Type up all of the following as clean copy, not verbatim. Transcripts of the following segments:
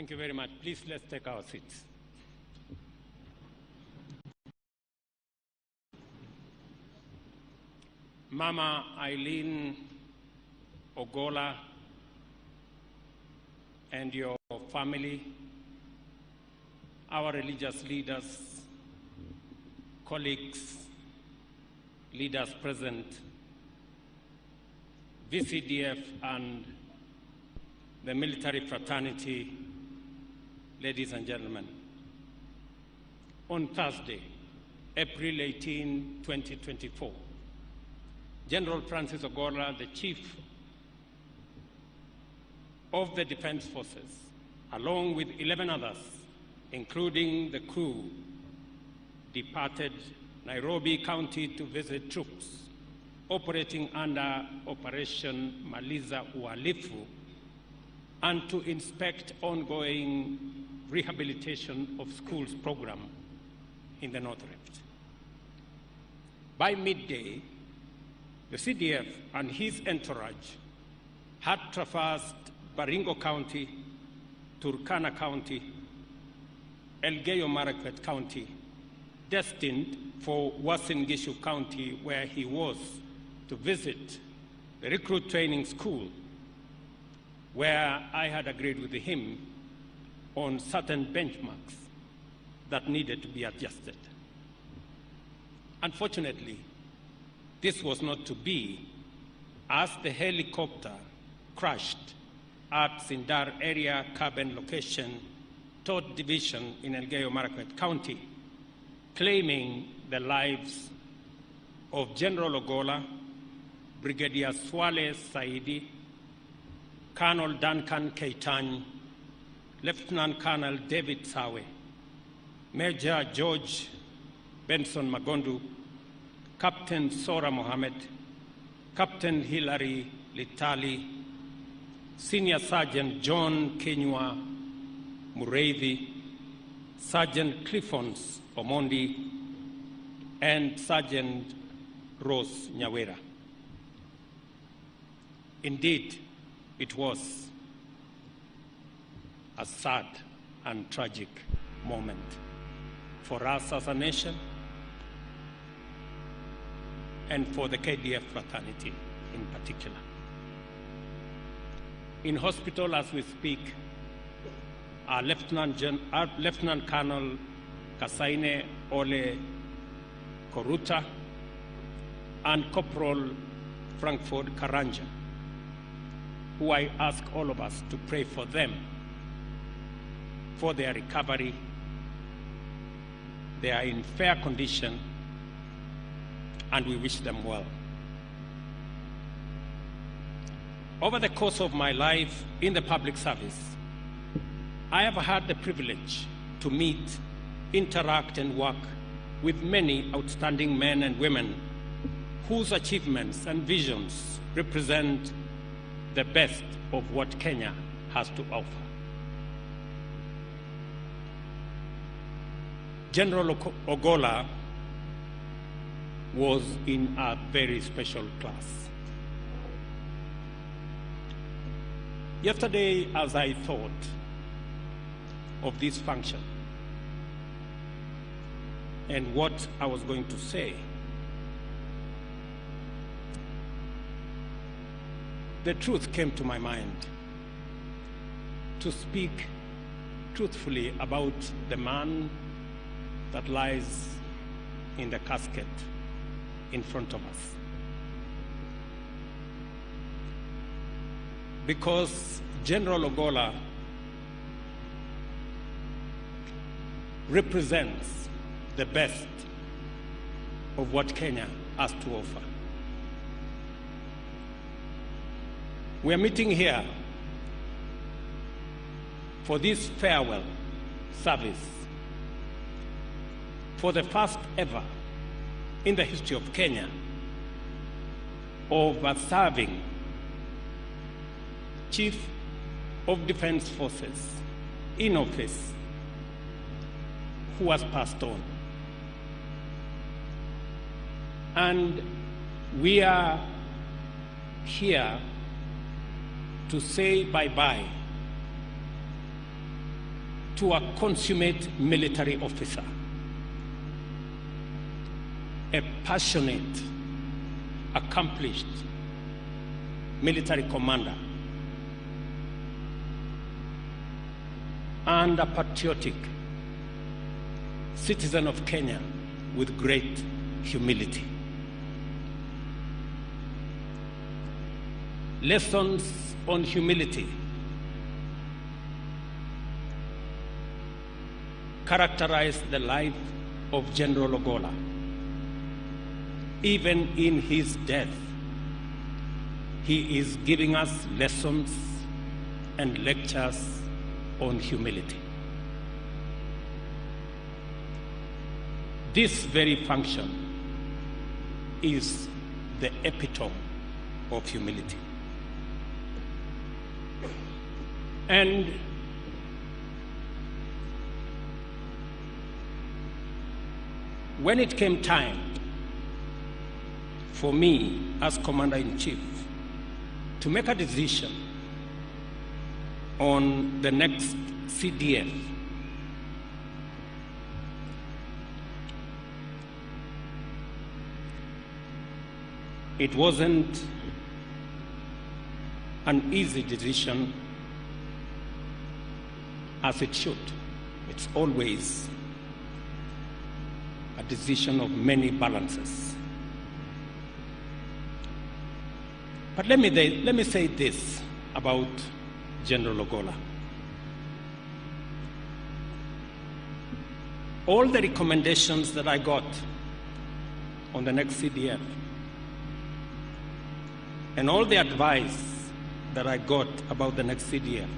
Thank you very much. Please, let's take our seats. Mama Eileen Ogolla and your family, our religious leaders, colleagues, leaders present, VCDF and the military fraternity, ladies and gentlemen. On Thursday, April 18, 2024, General Francis Ogolla, the Chief of the Defense Forces, along with 11 others, including the crew, departed Nairobi County to visit troops operating under Operation Maliza Uhalifu and to inspect ongoing rehabilitation of schools program in the North Rift. By midday, the CDF and his entourage had traversed Baringo County, Turkana County, Elgeyo Marakwet County, destined for Uasin Gishu County, where he was to visit the recruit training school, where I had agreed with him on certain benchmarks that needed to be adjusted. Unfortunately, this was not to be, as the helicopter crashed at Sindar Area Carbon Location, 3rd Division in Elgeyo Marakwet County, claiming the lives of General Ogolla, Brigadier Swale Saidi, Colonel Duncan Keitany, Lieutenant Colonel David Sawe, Major George Benson Magondu, Captain Sora Mohammed, Captain Hilary Litali, Senior Sergeant John Kenywa Mureithi, Sergeant Cliffons Omondi, and Sergeant Rose Nyawera. Indeed, it was a sad and tragic moment for us as a nation and for the KDF fraternity in particular. In hospital as we speak, our Lieutenant Colonel Kasaine Ole Koruta and Corporal Frankfurt Karanja, who I ask all of us to pray for them, for their recovery. They are in fair condition, and we wish them well. Over the course of my life in the public service, I have had the privilege to meet, interact, and work with many outstanding men and women whose achievements and visions represent the best of what Kenya has to offer. General Ogolla was in a very special class. Yesterday, as I thought of this function and what I was going to say, the truth came to my mind to speak truthfully about the man that lies in the casket in front of us. Because General Ogolla represents the best of what Kenya has to offer. We are meeting here for this farewell service for the first ever in the history of Kenya of a serving Chief of Defense Forces in office who has passed on. And we are here to say bye-bye to a consummate military officer, a passionate, accomplished military commander, and a patriotic citizen of Kenya with great humility. Lessons on humility characterize the life of General Ogolla. Even in his death, he is giving us lessons and lectures on humility. This very function is the epitome of humility. And when it came time for me as Commander-in-Chief to make a decision on the next CDF, it wasn't an easy decision as it should. It's always a decision of many balances. But let me say this about General Ogolla. All the recommendations that I got on the next CDF and all the advice that I got about the next CDF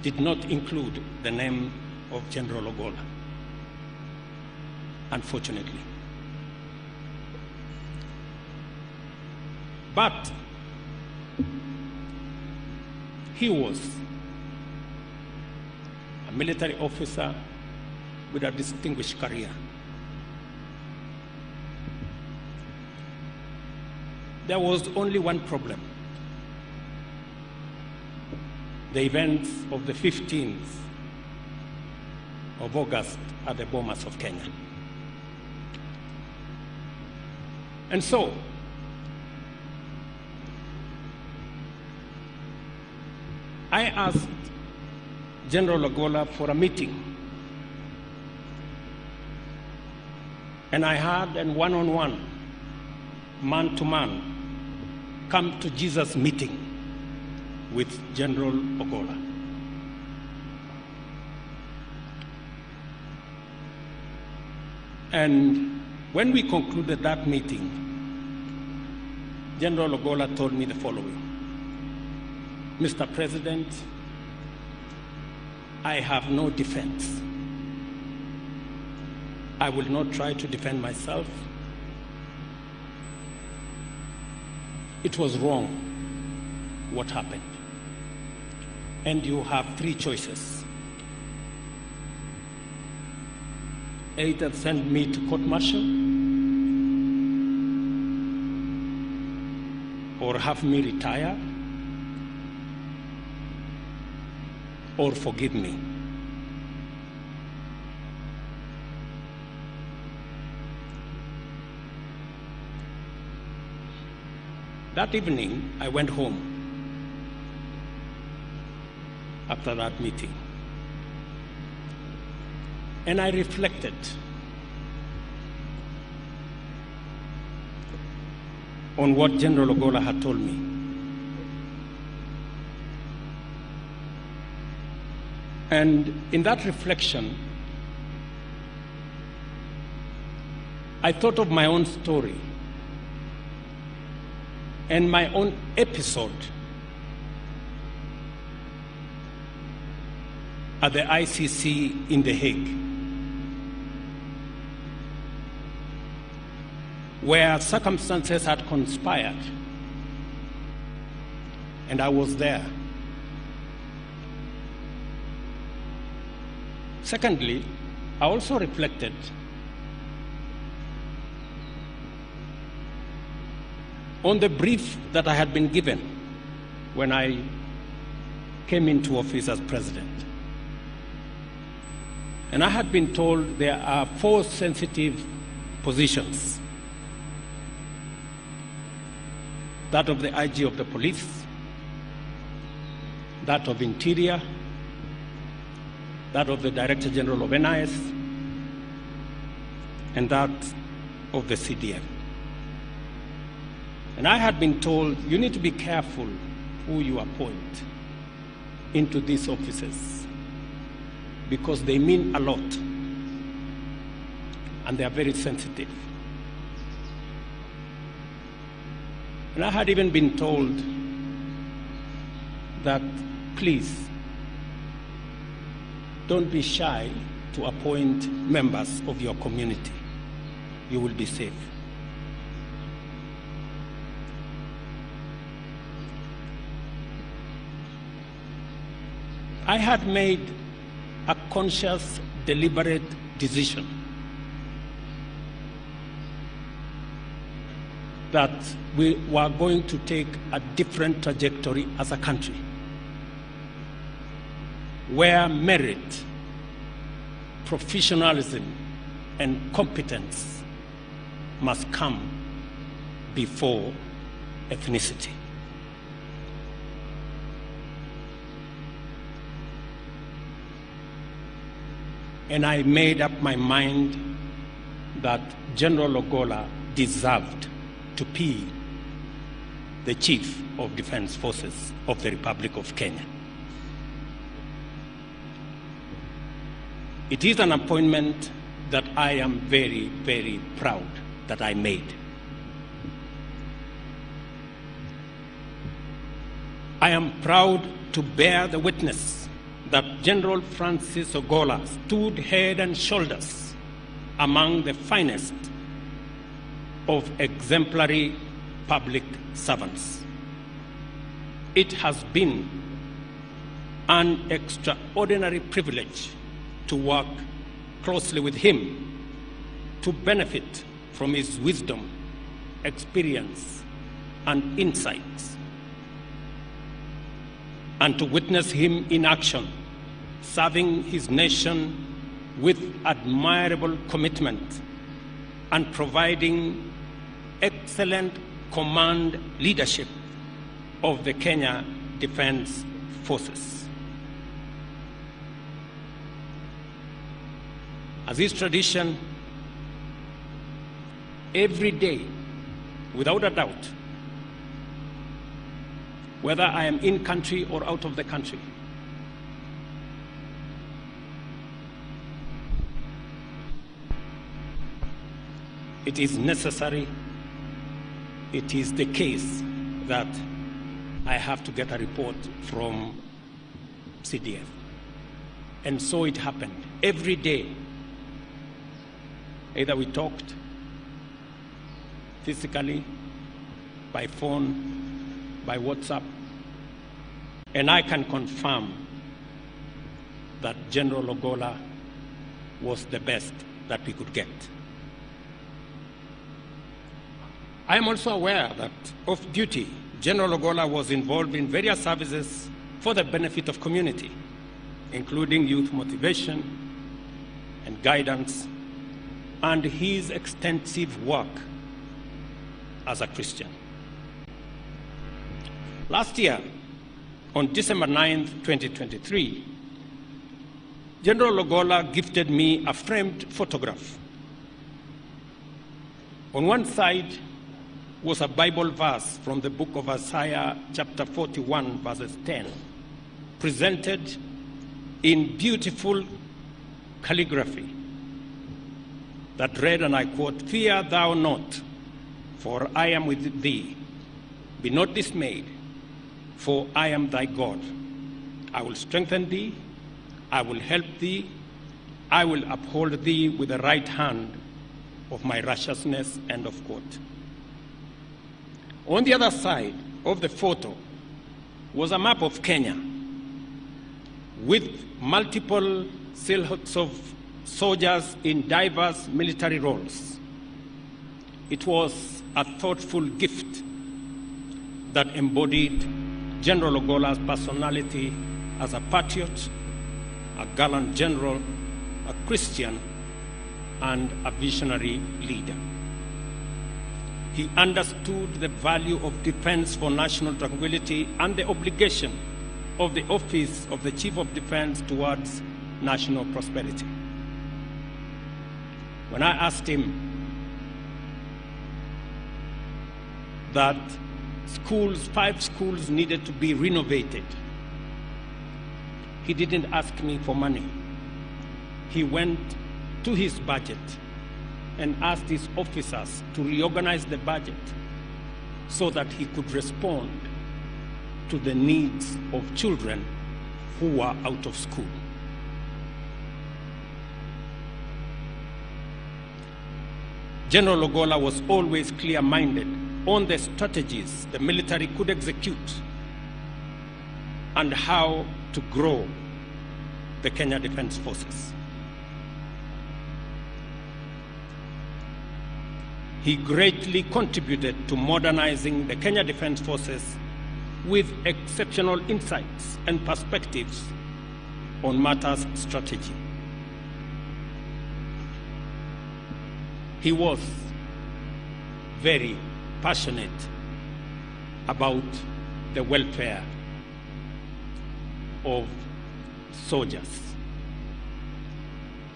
did not include the name of General Ogolla, unfortunately. But he was a military officer with a distinguished career. There was only one problem: the events of the 15th of August at the Bomas of Kenya. And so, I asked General Ogolla for a meeting, and I had a one-on-one, man-to-man, come to Jesus meeting with General Ogolla. And when we concluded that meeting, General Ogolla told me the following: Mr. President, I have no defense. I will not try to defend myself. It was wrong what happened. And you have three choices: either send me to court-martial, or have me retire, or forgive me. That evening, I went home after that meeting, and I reflected on what General Ogolla had told me. And in that reflection, I thought of my own story and my own episode at the ICC in The Hague, where circumstances had conspired, and I was there. Secondly, I also reflected on the brief that I had been given when I came into office as president. And I had been told there are 4 sensitive positions: that of the IG of the police, that of Interior, that of the Director General of NIS, and that of the CDF. And I had been told, you need to be careful who you appoint into these offices, because they mean a lot and they are very sensitive. And I had even been told that, please, don't be shy to appoint members of your community. You will be safe. I had made a conscious, deliberate decision that we were going to take a different trajectory as a country, where merit, professionalism, and competence must come before ethnicity. And I made up my mind that General Ogolla deserved to be the Chief of Defense Forces of the Republic of Kenya. It is an appointment that I am very, very proud that I made. I am proud to bear the witness that General Francis Ogolla stood head and shoulders among the finest of exemplary public servants. It has been an extraordinary privilege to work closely with him, to benefit from his wisdom, experience, and insights, and to witness him in action, serving his nation with admirable commitment and providing excellent command leadership of the Kenya Defense Forces. As is tradition, every day, without a doubt, whether I am in country or out of the country, it is necessary, it is the case that I have to get a report from CDF. And so it happened. Every day, either we talked physically, by phone, by WhatsApp, and I can confirm that General Ogolla was the best that we could get. I am also aware that off-duty, General Ogolla was involved in various services for the benefit of community, including youth motivation and guidance, and his extensive work as a Christian. Last year, on December 9th, 2023, General Ogolla gifted me a framed photograph. On one side was a Bible verse from the book of Isaiah, chapter 41, verses 10, presented in beautiful calligraphy that read, and I quote, "Fear thou not, for I am with thee. Be not dismayed, for I am thy God. I will strengthen thee, I will help thee, I will uphold thee with the right hand of my righteousness," end of quote. On the other side of the photo was a map of Kenya with multiple silhouettes of soldiers in diverse military roles. It was a thoughtful gift that embodied General Ogolla's personality as a patriot, a gallant general, a Christian, and a visionary leader. He understood the value of defense for national tranquility and the obligation of the office of the Chief of Defense towards national prosperity. When I asked him that 5 schools needed to be renovated, he didn't ask me for money. He went to his budget and asked his officers to reorganize the budget so that he could respond to the needs of children who were out of school. General Ogolla was always clear-minded on the strategies the military could execute and how to grow the Kenya Defence Forces. He greatly contributed to modernizing the Kenya Defence Forces with exceptional insights and perspectives on matters strategy. He was very passionate about the welfare of soldiers.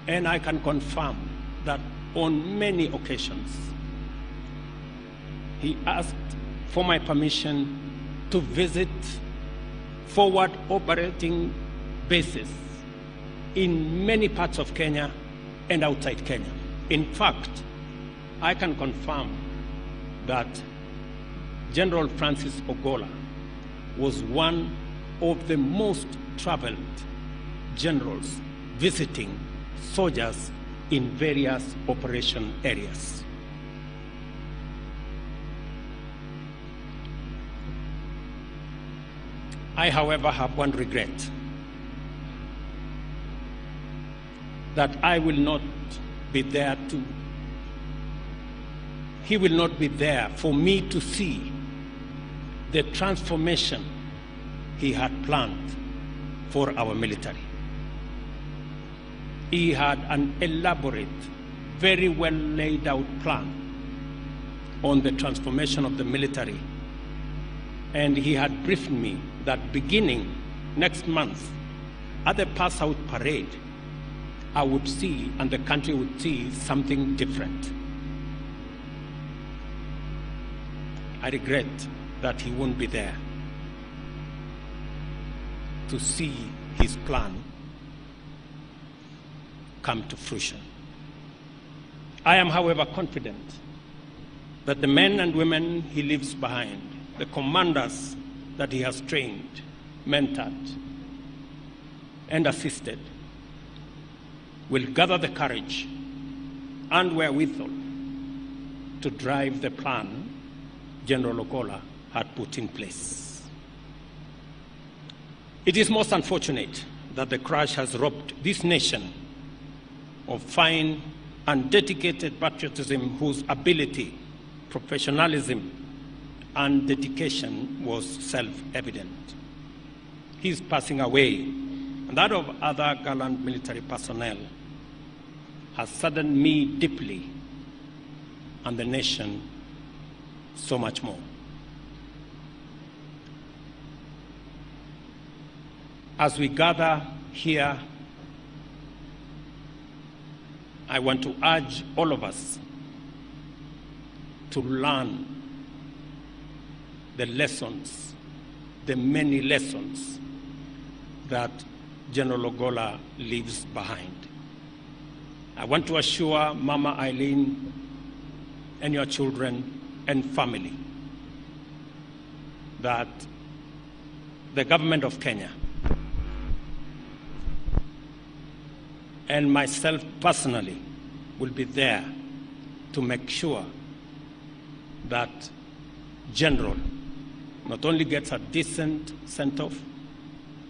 And I can confirm that on many occasions, he asked for my permission to visit forward operating bases in many parts of Kenya and outside Kenya. In fact, I can confirm that General Francis Ogolla was one of the most traveled generals visiting soldiers in various operation areas. I, however, have one regret, that I will not be there he will not be there for me to see the transformation he had planned for our military. He had an elaborate, very well laid out plan on the transformation of the military, and he had briefed me that beginning next month at the pass out parade, I would see, and the country would see, something different. I regret that he won't be there to see his plan come to fruition. I am, however, confident that the men and women he leaves behind, the commanders that he has trained, mentored, and assisted, will gather the courage and wherewithal to drive the plan General Ogolla had put in place. It is most unfortunate that the crash has robbed this nation of fine and dedicated patriotism whose ability, professionalism, and dedication was self-evident. His passing away, and that of other gallant military personnel, has saddened me deeply, and the nation so much more. As we gather here, I want to urge all of us to learn the lessons, the many lessons that General Ogolla leaves behind. I want to assure Mama Eileen and your children and family that the government of Kenya and myself personally will be there to make sure that General not only gets a decent send-off,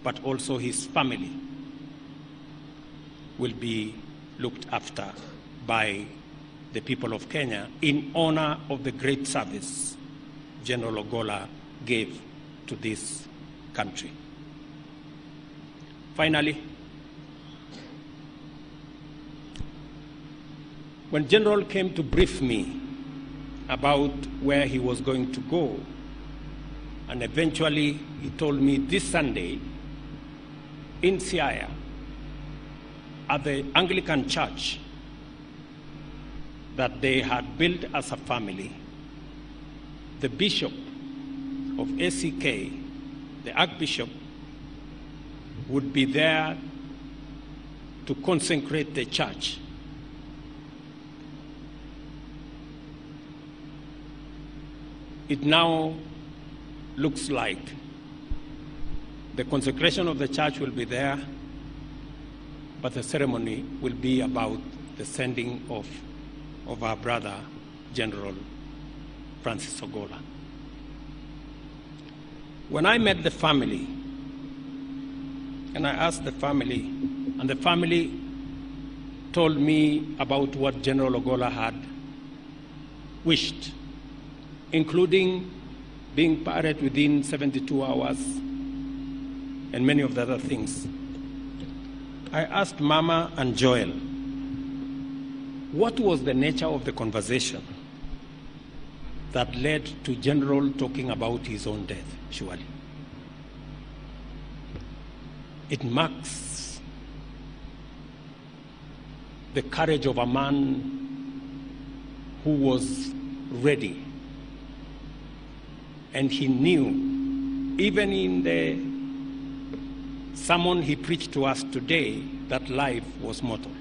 but also his family will be looked after by the people of Kenya in honor of the great service General Ogolla gave to this country. Finally, When General came to brief me about where he was going to go, and eventually he told me this Sunday in Siaya at the Anglican Church that they had built as a family, the Bishop of ACK, the Archbishop, would be there to consecrate the church. It now looks like the consecration of the church will be there, but the ceremony will be about the sending of our brother, General Francis Ogolla. When I met the family, and I asked the family, and the family told me about what General Ogolla had wished, including being buried within 72 hours and many of the other things. I asked Mama and Joel, what was the nature of the conversation that led to General talking about his own death, surely? It marks the courage of a man who was ready. And he knew, even in the sermon he preached to us today, that life was mortal.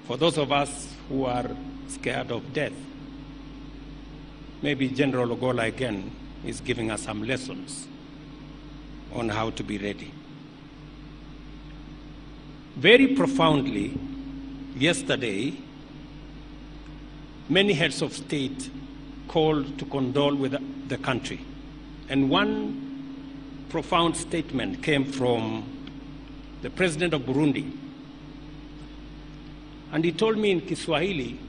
For those of us who are scared of death, maybe General Ogolla again is giving us some lessons on how to be ready. Very profoundly, yesterday, many heads of state called to condole with the country. And one profound statement came from the president of Burundi. And he told me in Kiswahili,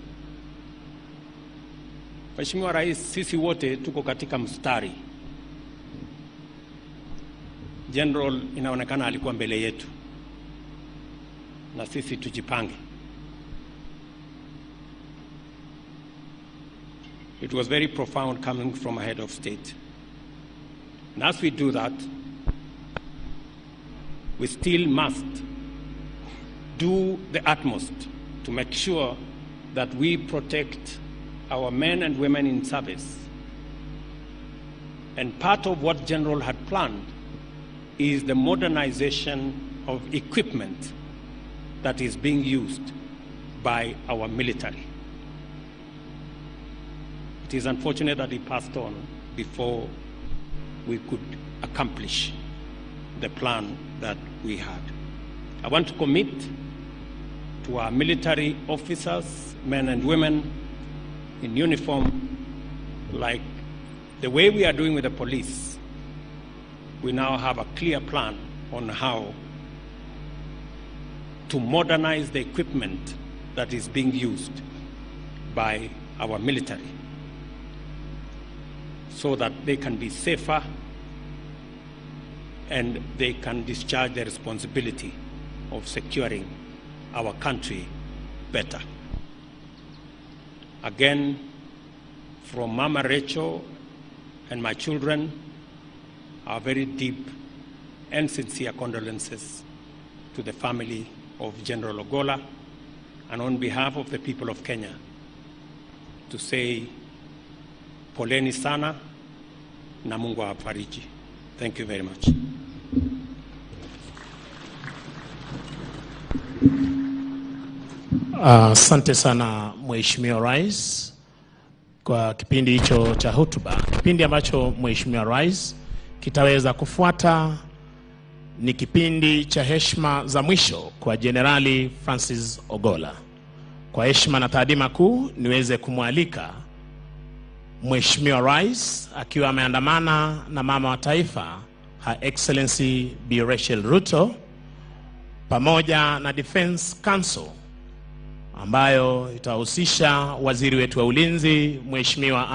Mheshimiwa Rais, sisi wote tuko katika mstari. General inaonekana alikuwa mbele yetu, na sisi tujipange. It was very profound coming from a head of state. And as we do that, we still must do the utmost to make sure that we protect our men and women in service. And part of what General had planned is the modernization of equipment that is being used by our military. It is unfortunate that he passed on before we could accomplish the plan that we had. I want to commit to our military officers, men and women in uniform, like the way we are doing with the police. We now have a clear plan on how to modernize the equipment that is being used by our military, so that they can be safer and they can discharge their responsibility of securing our country better. Again, from Mama Rachel and my children, our very deep and sincere condolences to the family of General Ogolla, and on behalf of the people of Kenya, to say poleni sana na Mungu awafariji. Thank you very much. Asante sana Mheshimiwa Rais kwa kipindi hicho cha hotuba. Kipindi ambacho Mheshimiwa Rais kitaweza kufuata ni kipindi cha heshima za mwisho kwa Generali Francis Ogolla. Kwa heshima na taadhima kuu niweze kumwalika Mheshimiwa Rais akiwa ameandamana na mama wa taifa Her Excellency Bi Rachel Ruto pamoja na Defense Council ambayo itahusisha waziri wetu wa ulinzi Mheshimiwa